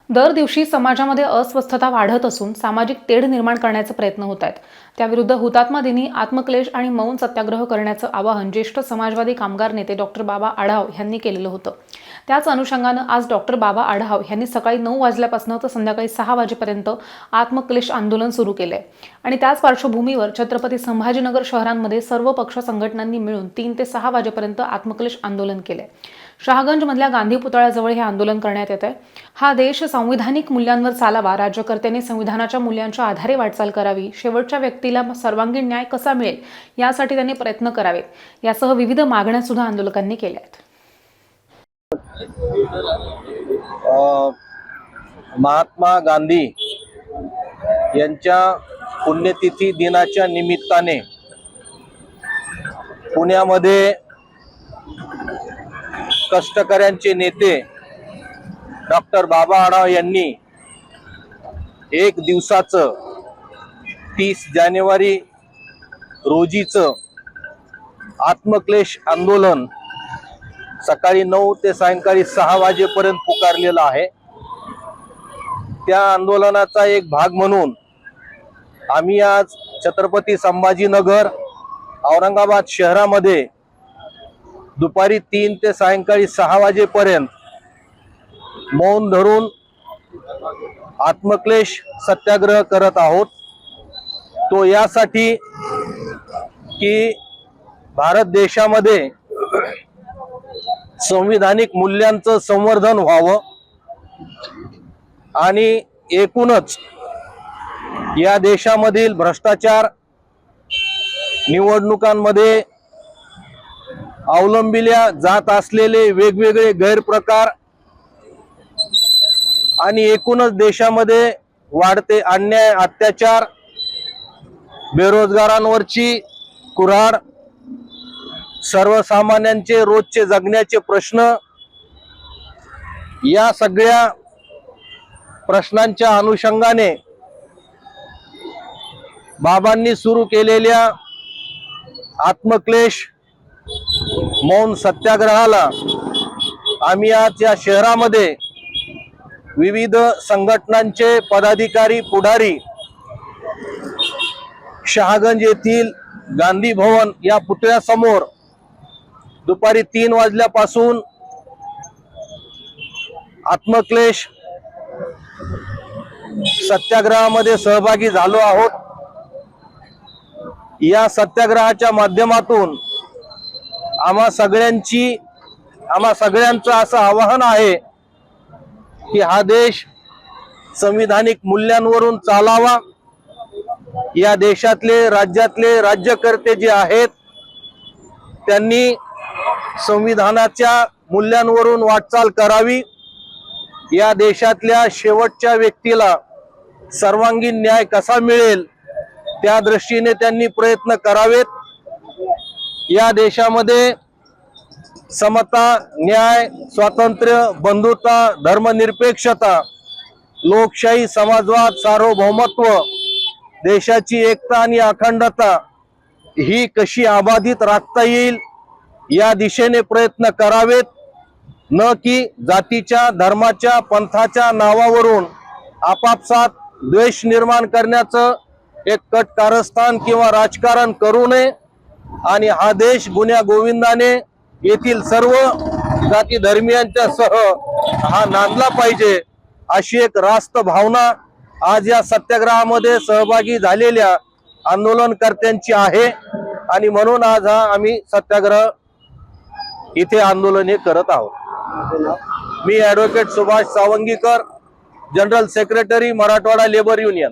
दर दिवशी समाजामध्ये अस्वस्थता वाढत असून सामाजिक तेढ निर्माण करण्याचे प्रयत्न होत आहेत। त्याविरुद्ध हुतात्मा दिनी आत्मक्लेश आणि मौन सत्याग्रह करण्याचं आवाहन ज्येष्ठ समाजवादी कामगार नेते डॉक्टर बाबा आढाव यांनी केलेलं होतं। त्याच अनुषंगानं आज डॉक्टर बाबा आढाव यांनी सकाळी 9 वाजल्यापासून तर संध्याकाळी 6 वाजेपर्यंत आत्मक्लेश आंदोलन सुरू केलंय आणि त्याच पार्श्वभूमीवर छत्रपती संभाजीनगर शहरांमध्ये सर्व पक्ष संघटनांनी मिळून 3 ते 6 वाजेपर्यंत आत्मक्लेश आंदोलन केलंय। शहागंजमधल्या गांधी पुतळ्याजवळ हे आंदोलन करण्यात येत आहे। हा देश संविधानिक मूल्यांवर चालावा, राज्यकर्त्यांनी संविधानाच्या मूल्यांच्या आधारे वाटचाल करावी, शेवटच्या व्यक्तीला सर्वांगीण न्याय कसा मिळेल यासाठी त्यांनी प्रयत्न करावेत, यासह विविध मागण्या सुद्धा आंदोलकांनी केल्या आहेत। महात्मा गांधी यांच्या पुण्यतिथी दिनाच्या निमित्ताने पुण्यामध्ये कष्टकऱ्यांचे नेते डॉक्टर बाबा आढाव यांनी एक दिवसाचं 30 जानेवारी रोजीचं आत्मक्लेश आंदोलन सकाळी 9 ते सायंकाळी 6 वाजेपर्यंत पुकारलेलं आहे। त्या आंदोलनाचा एक भाग म्हणून आम्ही आज छत्रपती संभाजीनगर औरंगाबाद शहरामध्ये दुपारी 3 ते सायंकाळी 6 वाजेपर्यंत मौन धरून आत्मक्लेश सत्याग्रह करत आहोत। तो यासाठी की भारत देशामध्ये संविधानिक मूल्यांचं संवर्धन व्हावं आणि एकूणच या देशामधील भ्रष्टाचार, निवडणुकांमध्ये अवलंबिल्या जात असलेले वेगवेगळे गैरप्रकार आणि एकूणच देशामध्ये वाढते अन्याय, अत्याचार, बेरोजगारांवरची कुऱ्हाड, सर्वसामान्यांचे रोजचे जगण्याचे प्रश्न, या सगळ्या प्रश्नांच्या अनुषंगाने बाबांनी सुरू केलेल्या आत्मक्लेश मौन सत्याग्रहाला आम्ही आज या शहरामध्ये विविध संघटनांचे पदाधिकारी, पुढारी शहागंज येथील गांधी भवन या पुतळ्यासमोर दुपारी 3 वाजल्यापासून आत्मक्लेश सत्याग्रहामध्ये सहभागी झालो आहोत। या सत्याग्रहाच्या माध्यमातून आम्हा सगळ्यांचं असं आवाहन आहे की हा देश संविधानिक मूल्यांवरून चालावा। या देशातले, राज्यातले राज्यकर्ते जे आहेत त्यांनी संविधानाच्या मूल्यांवरून वाटचाल करावी। या देशातल्या शेवटच्या व्यक्तीला सर्वांगीण न्याय कसा मिळेल त्या दृष्टीने त्यांनी प्रयत्न करावेत। या देशामध्ये समता, न्याय, स्वातंत्र्य, बंधुता, धर्मनिरपेक्षता, लोकशाही, समाजवाद, सार्वभौमत्व, देशाची एकता आणि अखंडता ही कशी अबाधित राखता येईल या दिशेने प्रयत्न करावेत, न की जातीच्या, धर्माच्या, पंथाच्या नावावरून आपापसात द्वेष निर्माण करण्याचं एक कट कारस्थान किंवा राजकारण करू नये आणि हा देश गुण्या गोविंदाने येथील सर्व जाती धर्मियांच्या सह हा नांदला पाहिजे, अशी एक रास्त भावना आज या सत्याग्रहामध्ये सहभागी झालेल्या आंदोलनकर्त्यांची आहे आणि म्हणून आज आम्ही सत्याग्रह इथे आंदोलन हे करत आहोत। मी advocate Subhash Sawangikar, general secretary, Marathwada labour union.